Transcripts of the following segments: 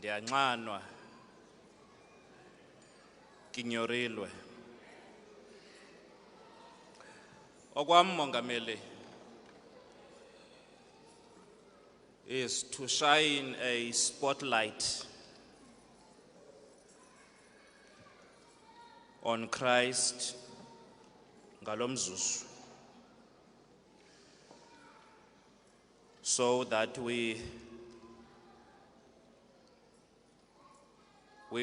ndiyanxanwa kinyorilwe okwam Mongameli is to shine a spotlight on Christ ngalomzuzu, so that we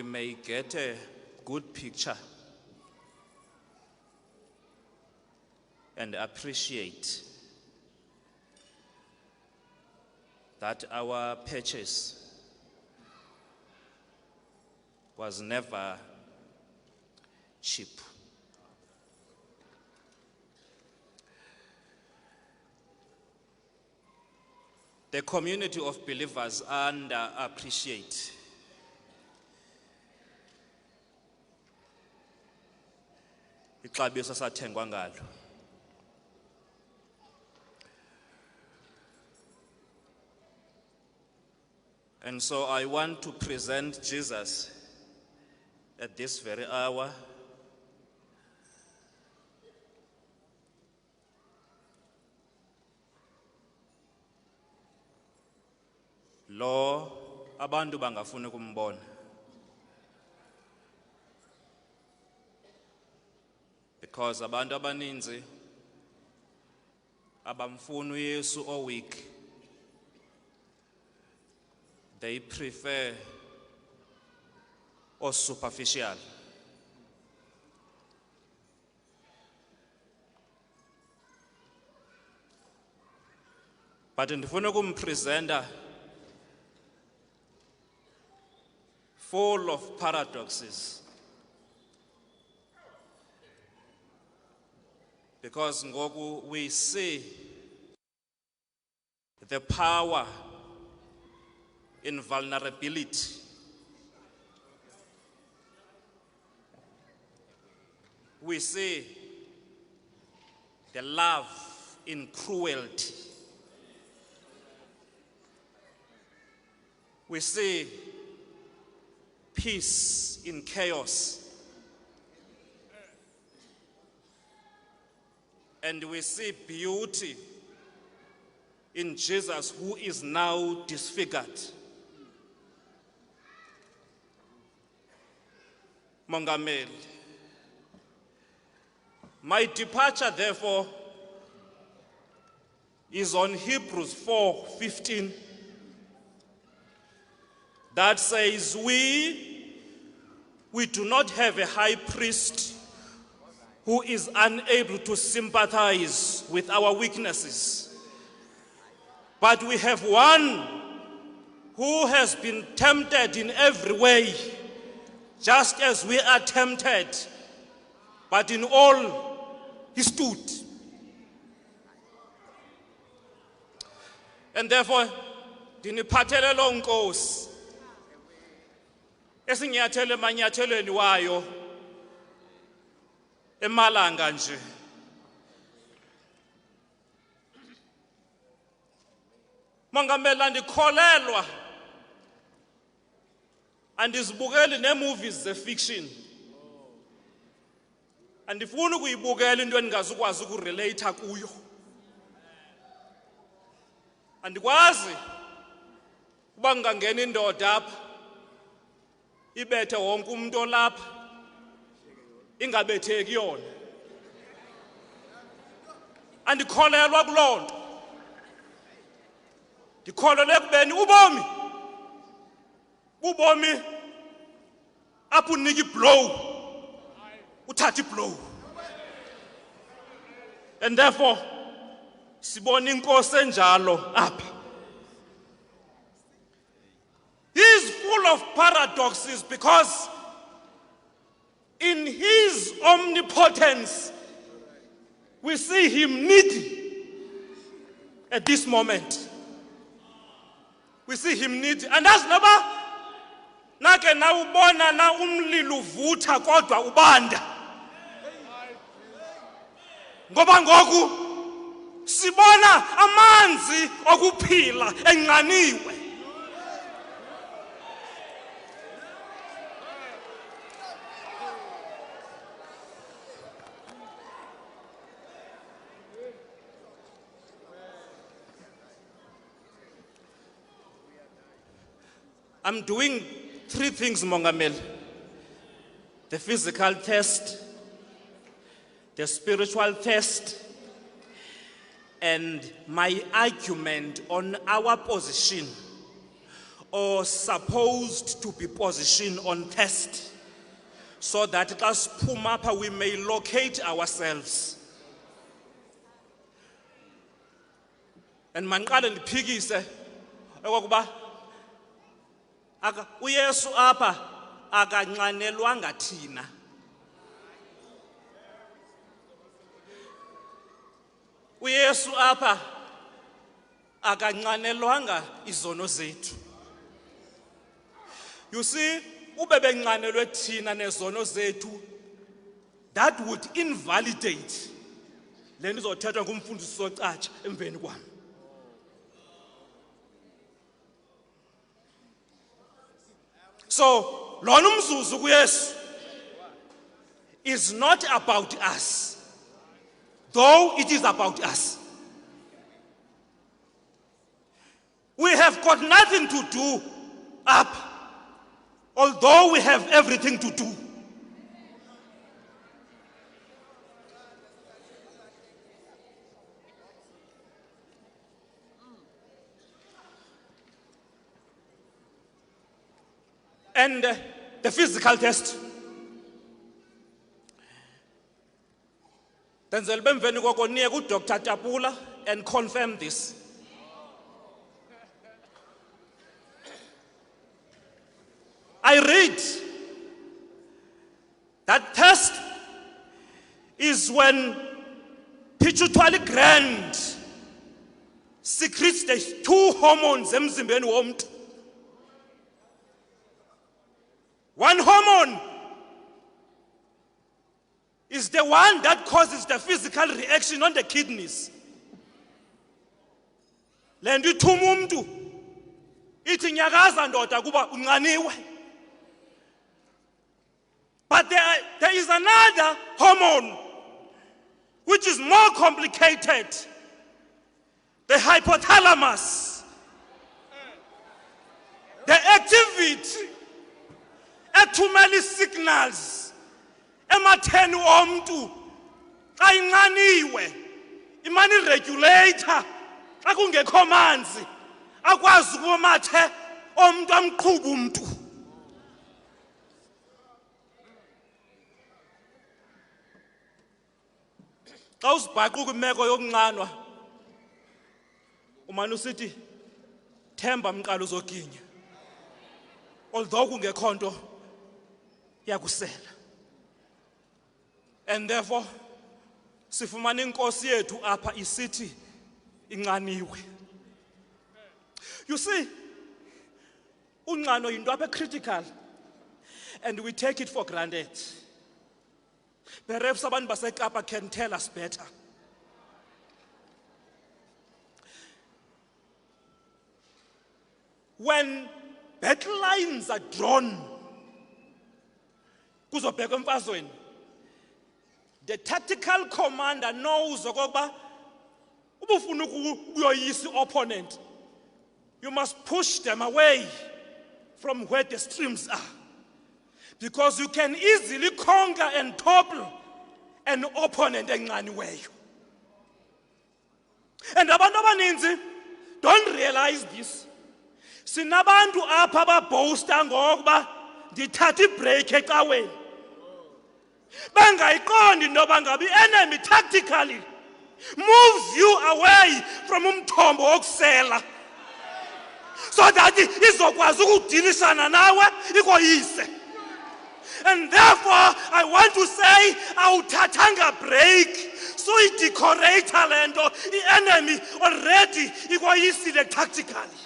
may get a good picture and appreciate that our purchase was never cheap. The community of believers underappreciate ixabiso sathengwa ngalo. And so I want to present Jesus at this very hour lo abantu bangafuni kumbona, because abantu abaninzi abamfuni uYesu oweak, they prefer or superficial. But ndifuna ukumpresenta full of paradoxes, because ngoku we see the power in vulnerability. We see the love in cruelty. We see peace in chaos. And we see beauty in Jesus, who is now disfigured. Mongameli, my departure, therefore, is on Hebrews 4:15, that says, we do not have a high priest who is unable to sympathize with our weaknesses, but we have one who has been tempted in every way, just as we are tempted, but in all he stood. And therefore, diniphathele lo Nkosi esinyathele emanyathelweni wayo emalanga nje. Mongameli, andikholelwa andizibukeli nee-movies ze-fiction, andifuni ukuyibukela into endingazukwazi ukurelate kuyo. Andikwazi uba ngangena indoda apha ibethe wonke umuntu olapha ingabetheki yona. Andikholelwa kuloo nto. Ndikholelwa ekubeni ubomi apho unika iblow uthatha iblow. And therefore sibona inkosi enjalo apha. He is full of paradoxes, because in his omnipotence we see him needy at this moment. We see him needy, and as never nake na ubona na umlilo uvutha kodwa ubanda. Ngoba ngoku sibona amanzi okuphila enqaniwe. I'm doing 3 things, Mongamel. The physical test, the spiritual test, and my argument on our position, or supposed to be position on test, so that as Pumapa we may locate ourselves. And manqale ndiphikise okokuba uYesu apha akanxanelwanga thina. uYesu apha akanxanelwanga izono zethu. You see, ube benxanelwe thina nezono zethu, that would invalidate le nto izothethwa ngumfundisi socatsha emveni kwami. So, lona umzuzu kuYesu is not about us, though it is about us. We have got nothing to do up, although we have everything to do. And the physical test. Then Zelbemveni koko niye ku Dr. Tapula and confirm this. I read that test is when pituitary gland secretes the 2 hormones emzimbeni womuntu. One hormone is the one that causes the physical reaction on the kidneys. Le nto ithuma umuntu ithi nyakaza ndoda kuba unqaniwe. But there is another hormone which is more complicated. The hypothalamus. The activity ethumela signals ematheni omntu xa inqaniwe, imane regulator xa kungekho manzi akwazi ukumathe omntu amqhuba umntu. Xa usibhaqa kwimeko yokunqanwa umane usithi themba mqala uzoginya, although kungekho nto yakusela. And therefore sifumana inkosi yethu apha isithi inqaniwe. You see, unqano yinto apha critical and we take it for granted. Perhaps abantu baseKapa can tell us better. When battle lines are drawn, kuzobhekwa emfazweni, the tactical commander knows okokuba ubufuna ukuyoyisa opponent, you must push them away from where the streams are, because you can easily conquer and topple an opponent enqaniweyo. And abantu abaninzi don't realize this. Sinabantu apha ababhosta ngokuba ndithatha ibreak ecaweni, bangayiqondi noba ngabe enemy tactically moves you away from umthombo wokusela, so that izokwazi ukudilishana nawe ikoyise. And therefore I want to say awuthathanga break, so idecorator le nto i-enemy already ikoyisile tactically.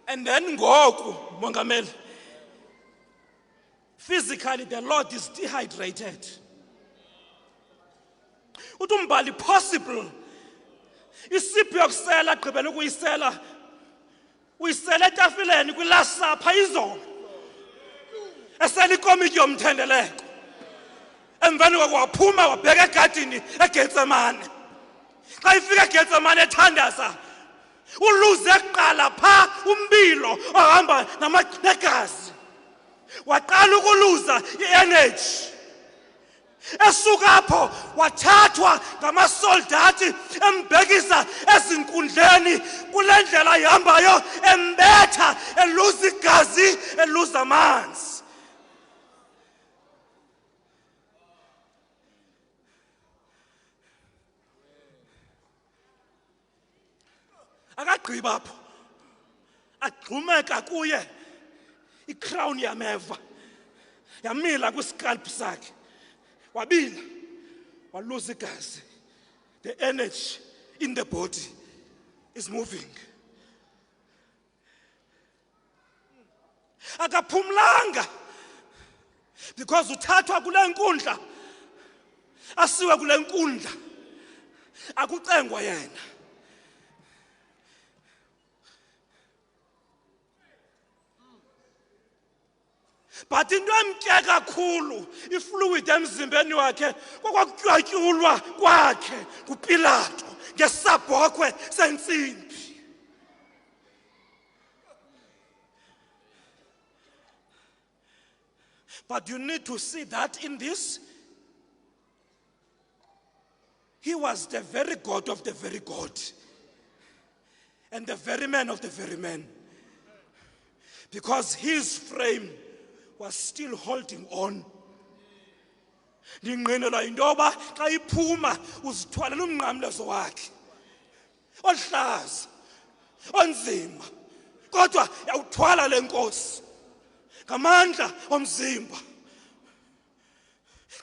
And then ngoku, Mongameli, physically the Lord is dehydrated. Utumbali possible. Isiphi yokusela gqibela ukuyisela. Uyisela etafileni kwi-last supper izolo. eselikomiti yomthendeleko emveni kwaphuma wabheka egadini eGetsemane xa ifika eGetsemane ethandaza uluze eqala pha umbilo ohamba negazi waqala ukuluza i-energy esuka apho wathathwa ngamasoldati embhekisa ezinkundleni kule ndlela ihambayo embetha eluza igazi eluza amanzi akagqiba apho agxumeka kuye i-crown yameva yamila kwiscalp sakhe wabila waluza igazi the energy in the body is moving akaphumlanga because uthathwa kule nkundla asiwe kule nkundla akucengwa yena but into emtye kakhulu ifluid emzimbeni wakhe kwakwatywatyulwa kwakhe kuPilato ngesabhokhwe sentsimbi but you need to see that in this he was the very God of the very God and the very man of the very man because his frame was still holding on. Ndinqinelwa intoba xa iphuma uzithwalela umnqamlezo wakhe ohlaza onzima kodwa yawuthwala lenkosi ngamandla omzimba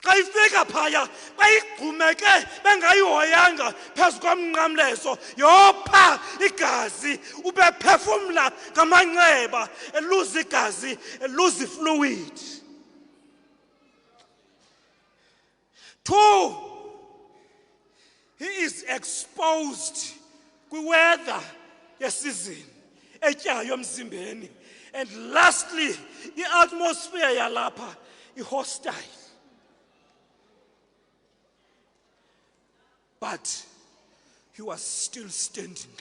xa ifika phaya bayigxumeke bengayihoyanga phezu komnqamlezo yopha igazi ubephefumla ngamanxeba eluza igazi eluza ifluid 2 he is exposed kwiweather yesizini etyayo emzimbeni and lastly i-atmosphere yalapha ihostile but he was still standing.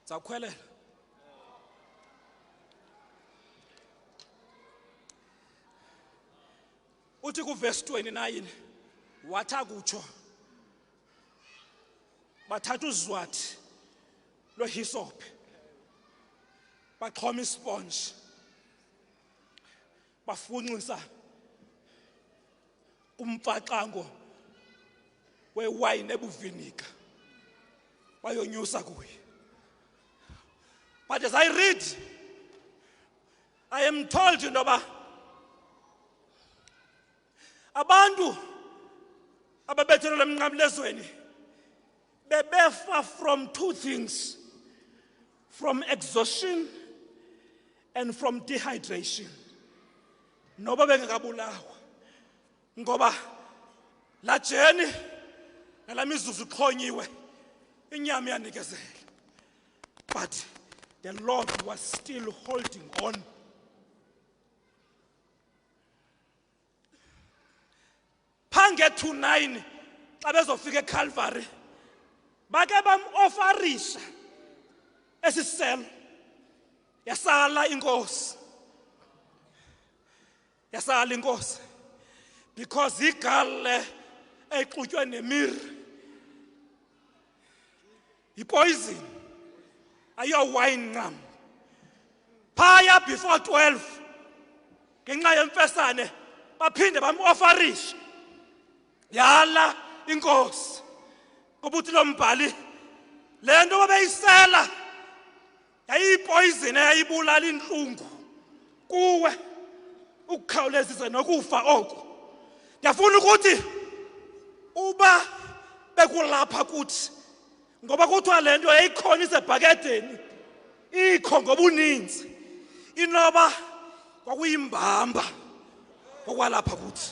Zawukhwelela. Uthi kuverse 29 wathi akutsho bathatha uzwathi lohisophi baxhoma isponge bafunxisa umfaxango wewine ebuvinika bayonyusa kuye but as I read I am told intoba abantu ababethelwe emnqamlezweni bebefa from 2 things from exhaustion and from dehydration noba bengakabulawa ngoba la jeni nalamizuzu xhonyiwe inyama yanikezela but the Lord was still holding on phange 2:9 xa bezofika eCalvary bake bam-ofarisha esiselo yasala inkosi because igale exutywe nemiri yipoison ayowine ncam phaya before 12 ngenxa yemfesane baphinde bam-ofarisha yala inkosi kuba uthi lo mbhali le nto babeyisela yayiyipoison eyayibulala intlungu kuwe ukukhawulezisa nokufa oko ndiyafuna ukuthi uba bekulapha kuthi ngoba kuthiwa le nto yayikhona isebhakedeni ikho ngobuninzi inoba kwakuyimbamba okwalapha kuthi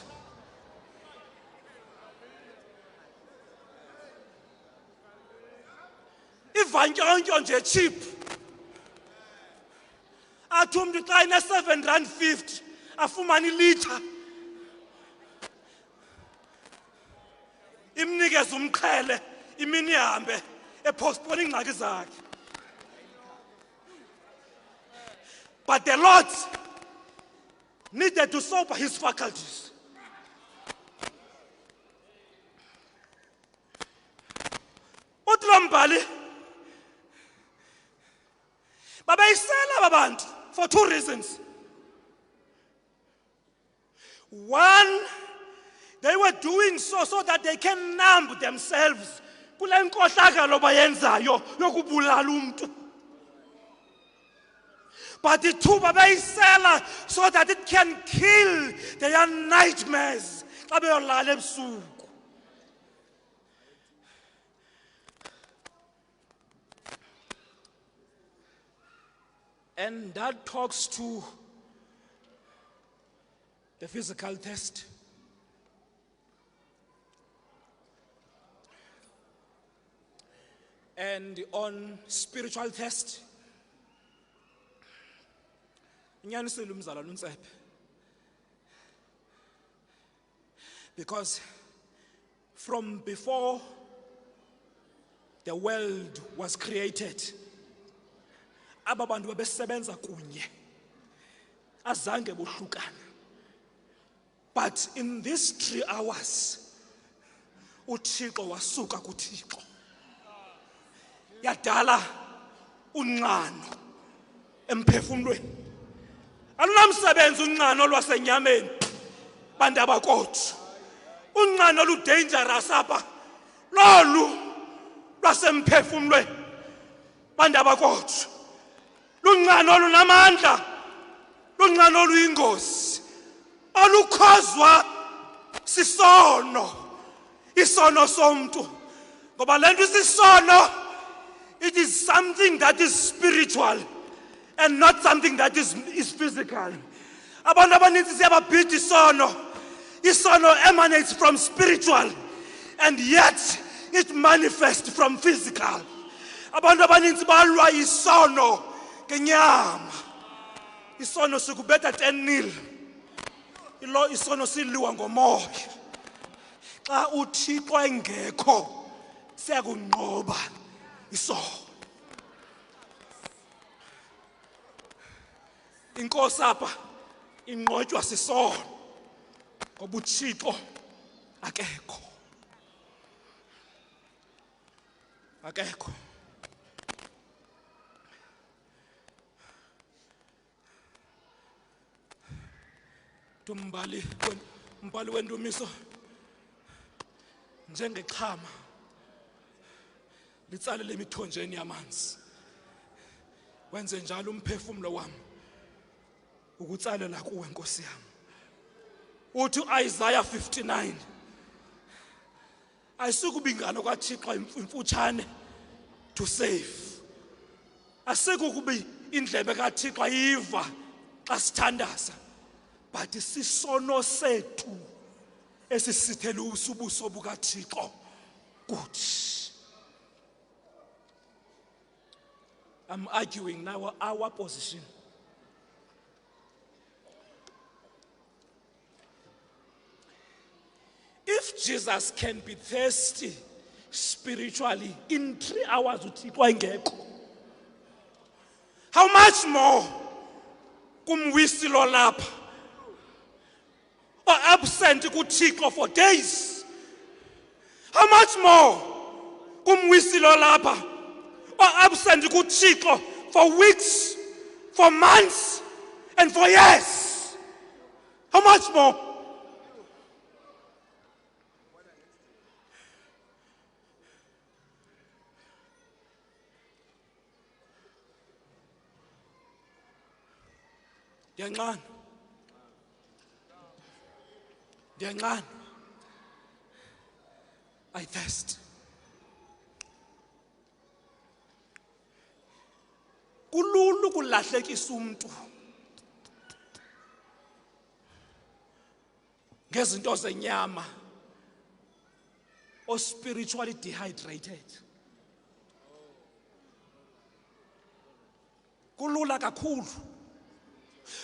ivantyontyho nje cheap athi umntu xa ine-R7.50 afumane ilitha imnikeze umqhele imini ihambe epostpone iingxaki zakhe. But the Lord needed to sober his faculties. Uthi lo mbhali babeyisela aba bantu for two reasons. One, they were doing so that they can numb themselves kule nkohlakalo bayenzayo yokubulala umntu. But the two babeyisela so that it can kill their nightmares xa beyolala ebusuku. And that talks to the physical test. And on spiritual test, unyanisile umzalwane uNtsephe, because from before the world was created, aba bantu babesebenza kunye, azange bohlukana. But in these 3 hours, uThixo wasuka kuThixo, yadala unqano emphefumlweni. Alunamsebenzi unqano lwasenyameni bantu abakothi. Unqano lu-dangerous apha lolu lwasemphefumlweni bantu abakothi. Lunqano olunamandla, lunqano oluyingozi, olukhozwa sisono, isono somntu. Ngoba le nto isisono, it is something that is spiritual and not something that is physical. Abantu abaninzi siyababhida isono. Isono emanates from spiritual and yet it manifests from physical. Abantu abaninzi balwa isono ngenyama. Isono sikubetha 10-0. Ilo isono siliwa ngomoya. Xa uThixo engekho siyakunqoba isono. Inkosi apha inqotywa sisono ngoba uThixo akekho. Akekho. Umbhali wendumiso njengexhama litsalele emithonjeni yamanzi, wenze njalo umphefumlo wami ukutsalela kuwe Nkosi yami. Uthi Isaiah 59, ayisikubingana kwaThixo imfutshane to save. Asikukubi indlebe kaThixo ayiva xa sithandaza. But isisono sethu esisithele ubuso bukaThixo kuthi. I'm arguing now our position. If Jesus can be thirsty spiritually in 3 hours uThixo engekho, how much more kumwisi lo lapha or absent kuThixo for days? How much more kumwisi lo lapha or absent kuThixo for weeks, for months, and for years? How much more? Ndiyanqana. I thirst. Kulula ukulahlekisa umuntu ngezinto zenyama or spiritually dehydrated. Kulula kakhulu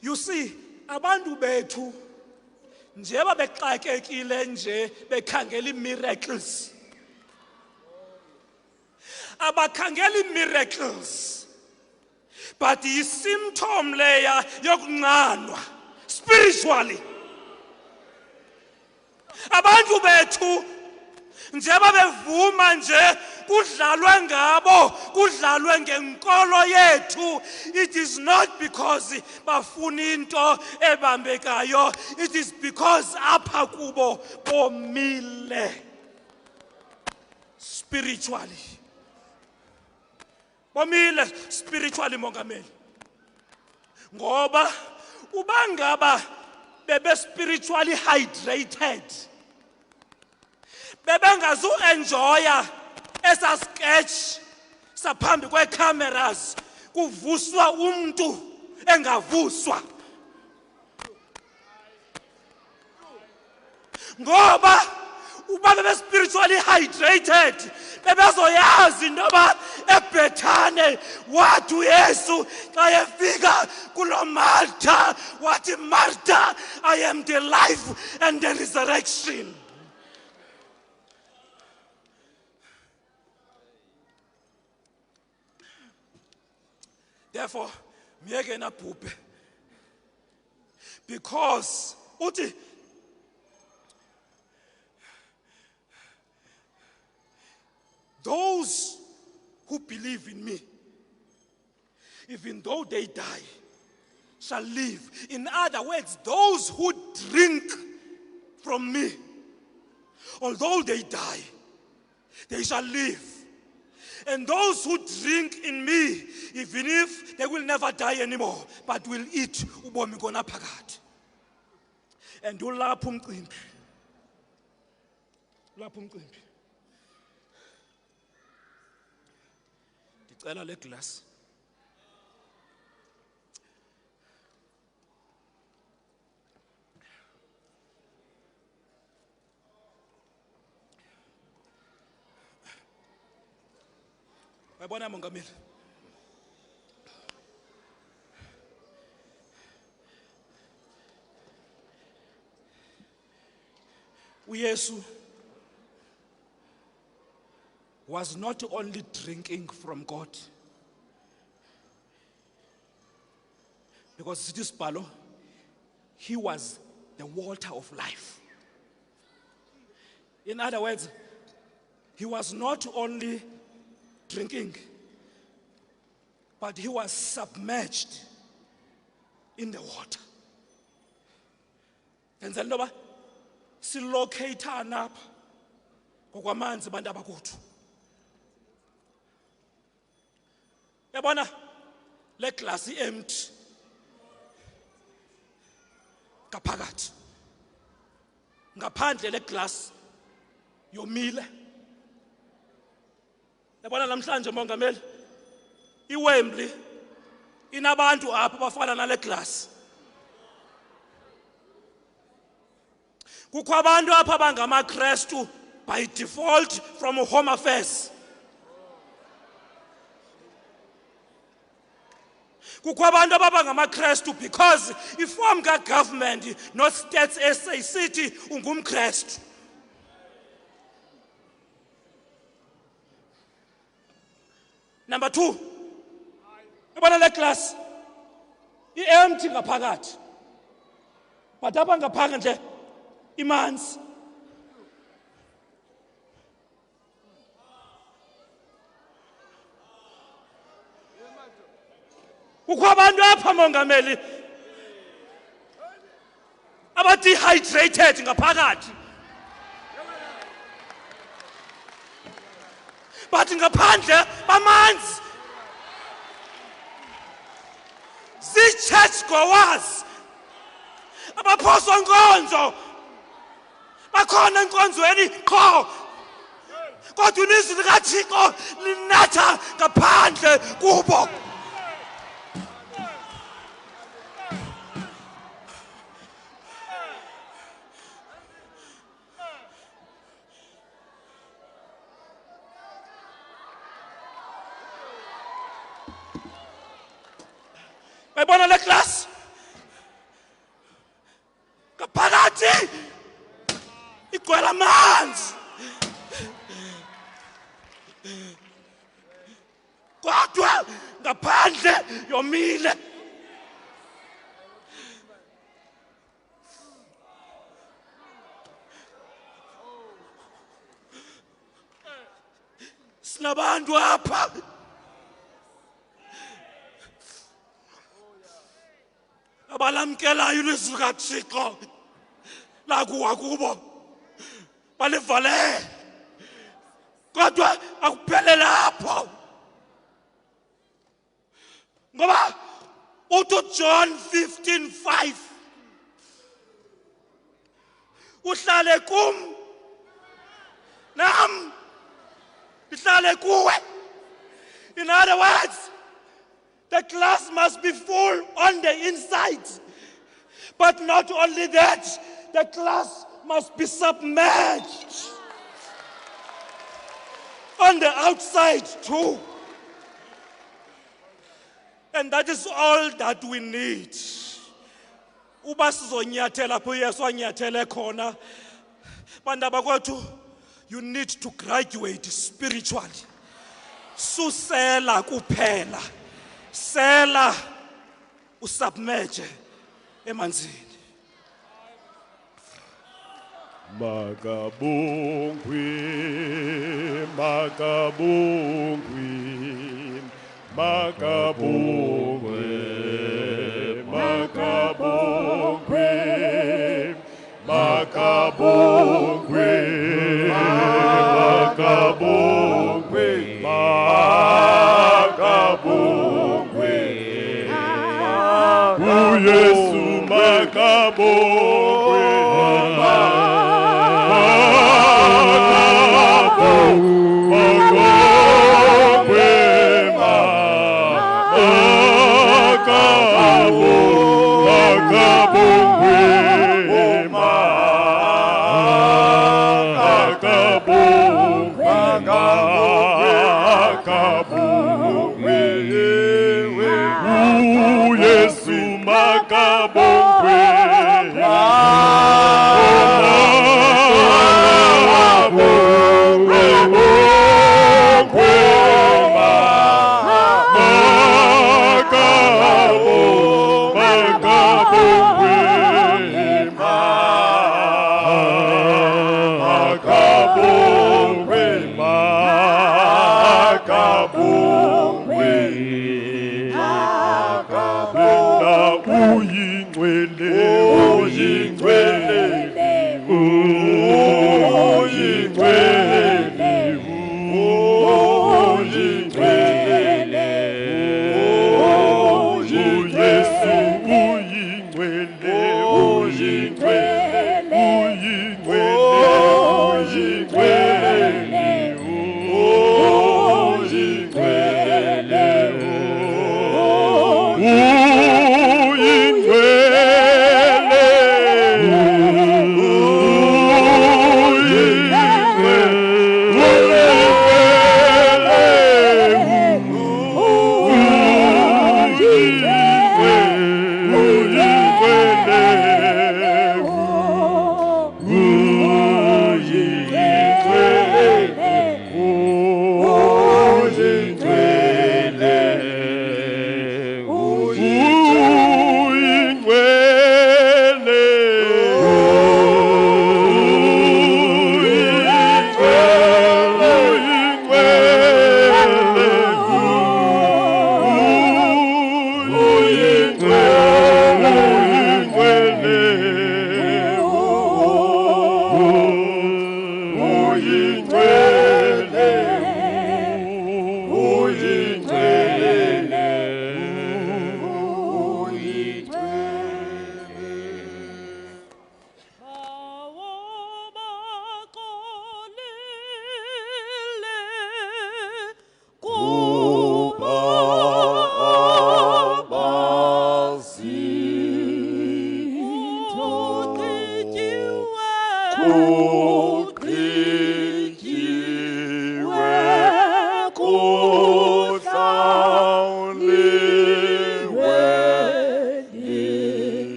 You see, abantu bethu njeba bexakekile nje bekhangela miracles. Abakhangela miracles. But the symptom leya yokunqanwa spiritually. Abantu bethu njeba bevuma nje kudlalwe ngabo kudlalwe ngenkolo yethu. It is not because bafuna into ebambekayo. It is because apha kubo bomile spiritually. Bomile spiritually mongameli. Ngoba ubangaba bebe spiritually hydrated. Bebengazu enjoya esa sketch saphambi kwe cameras kuvuswa umuntu engavuswa. Ngoba uba bebe spiritually hydrated bebezoyazi intoba eBethane wathi uYesu xa efika kulo Martha wathi Martha, I am the life and the resurrection. Therefore, miyeke na bhubhe. Because uthi those who believe in me, even though they die, shall live. In other words, those who drink from me, although they die, they shall live. And those who drink in me, even if they will never die anymore, but will eat ubomi kona phakade. And ulapho umcimbi. Ulapho umcimbi. Ndicela le glass. Bayibona mongameli. uYesu was not only drinking from God, because it is Palo, he was the water of life. In other words, he was not only drinking, but he was submerged in the water. And then silocate up ngokwamanzi bantu abakuthi. Yabona le glass empty kaphakathi. Ngaphandle le glass yomile. Yabona namhlanje mongameli iWembley inabantu apha bafana nale glass. Kukho abantu apha bangamaKristu by default from Home Affairs. Kukho abantu abangamaKristu because iform government not states SA city ungumKristu. Number 2, yabona le glass i-empty ngaphakathi, but apha ngaphakathi nje imanzi. Kukho abantu apha mongameli aba-dehydrated ngaphakathi, but ngaphandle bamanzi. Zii-church goers abaphoswa nkonzo, bakhona enkonzweni qho, kodwa ilizwi likaThixo linatha ngaphandle kubo. Bayibona le glass yomile. Sinabantu apha abalamkelayo ilizwi likaThixo lakuwa kubo balivale, kodwa akuphele lapho, ngoba uthi John 15:5 uhlale kum nam ndihlale kuwe. In other words, the glass must be full on the inside. But not only that, the glass must be submerged on the outside too. And that is all that we need. Uba sizonyathela apho uYesu anyathele khona, bantu bakwethu, you need to graduate spiritually. Susela kuphela. Sela usubmerge emanzini. Makabongwe, makabongwe, makabongwe, makabongwe, makabongwe, makabongwe, makabongwe, uYesu makabongwe,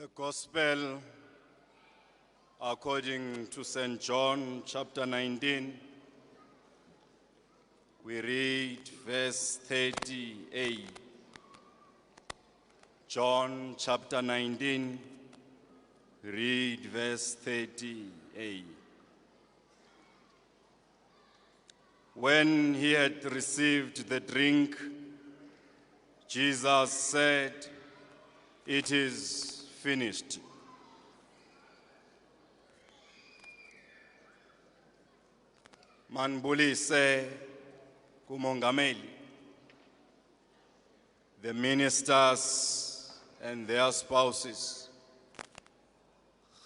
The Gospel according to St. John chapter 19. We read verse 30a. John chapter 19, read verse 30a. When he had received the drink, Jesus said, "It is finished." Manbulise kumongameli, the ministers and their spouses,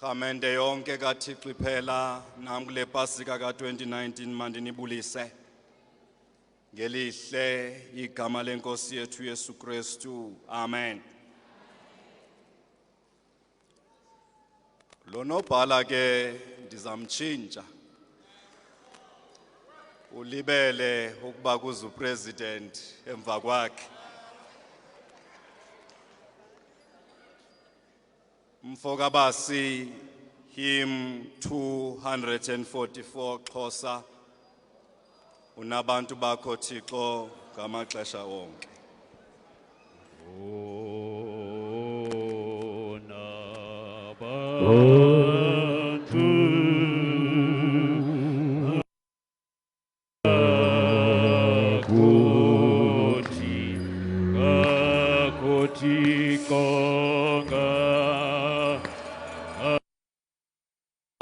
Khamende yonke kaThixo iphela namkule Pasika ka-2019 mandinibulise ngelihle igama lenkosi yethu Yesu Kristu. Amen. Lo nobhala ke ndizamtshintsha ulibele ukuba kuza upresident emva kwakhe. Mfokabasi hymn 244 Xhosa, unabantu bakho Thixo ngamaxesha wonke.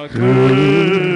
Good.